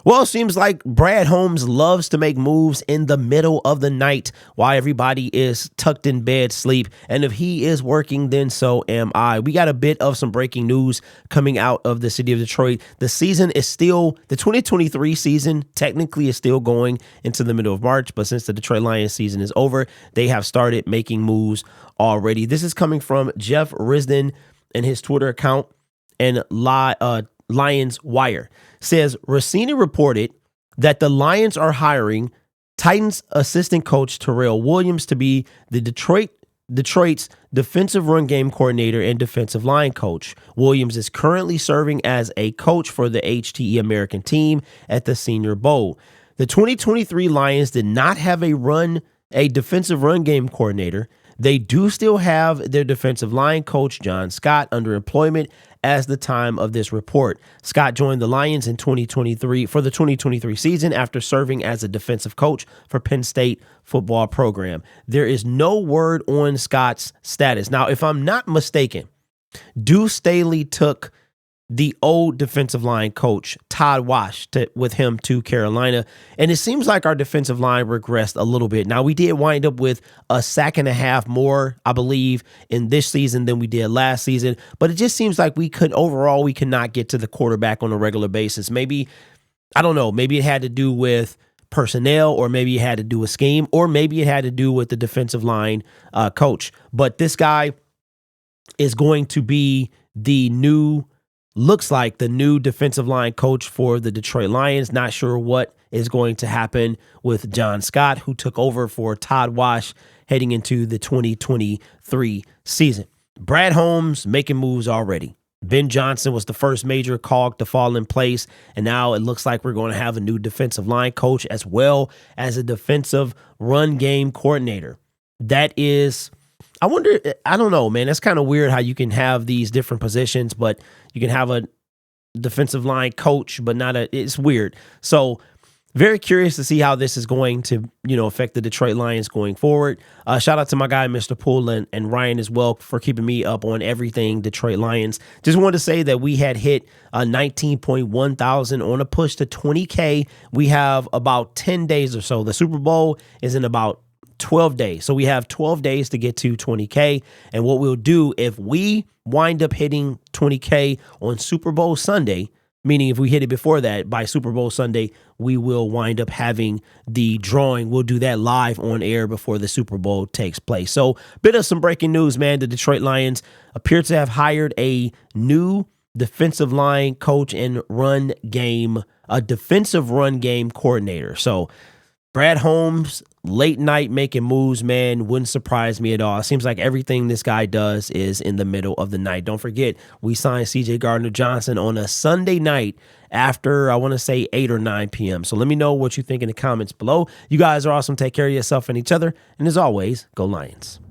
Well, it seems like Brad Holmes loves to make moves in the middle of the night while everybody is tucked in bed sleep. And if he is working, then so am I. We got a bit of some breaking news coming out of the city of Detroit. The season is still, the 2023 season technically is still going into the middle of March. But since the Detroit Lions season is over, they have started making moves already. This is coming from Jeff Risdon and his Twitter account and Lions Wire. Says Rossini reported that the Lions are hiring Titans assistant coach Terrell Williams to be the Detroit's defensive run game coordinator and defensive line coach. Williams is currently serving as a coach for the HTE American team at the Senior Bowl. The 2023 Lions did not have a defensive run game coordinator. They do still have their defensive line coach, John Scott, under employment as the time of this report. Scott joined the Lions in 2023 for the 2023 season after serving as a defensive coach for Penn State football program. There is no word on Scott's status. Now, if I'm not mistaken, Deuce Staley took the old defensive line coach, Todd Wash, with him to Carolina. And it seems like our defensive line regressed a little bit. Now, we did wind up with a sack and a half more, I believe, in this season than we did last season. But it just seems like we could not get to the quarterback on a regular basis. Maybe, I don't know, maybe it had to do with personnel, or maybe it had to do with scheme, or maybe it had to do with the defensive line coach. But this guy is going to be looks like the new defensive line coach for the Detroit Lions. Not sure what is going to happen with John Scott, who took over for Todd Wash heading into the 2023 season. Brad Holmes making moves already. Ben Johnson was the first major cog to fall in place, and now it looks like we're going to have a new defensive line coach as well as a defensive run game coordinator. That is, I wonder, I don't know, man. That's kind of weird how you can have these different positions, but you can have a defensive line coach, but it's weird. So very curious to see how this is going to, affect the Detroit Lions going forward. Shout out to my guy, Mr. Poole, and Ryan as well for keeping me up on everything Detroit Lions. Just wanted to say that we had hit 19.1 thousand on a push to 20K. We have about 10 days or so. The Super Bowl is in about 12 days. So we have 12 days to get to 20K. And what we'll do, if we wind up hitting 20K on Super Bowl Sunday, meaning if we hit it before that, by Super Bowl Sunday, we will wind up having the drawing. We'll do that live on air before the Super Bowl takes place. So bit of some breaking news, man. The Detroit Lions appear to have hired a new defensive line coach and a defensive run game coordinator. So Brad Holmes, late night making moves, man, wouldn't surprise me at all. It seems like everything this guy does is in the middle of the night. Don't forget, we signed C.J. Gardner-Johnson on a Sunday night after, I want to say, 8 or 9 p.m. So let me know what you think in the comments below. You guys are awesome. Take care of yourself and each other. And as always, go Lions.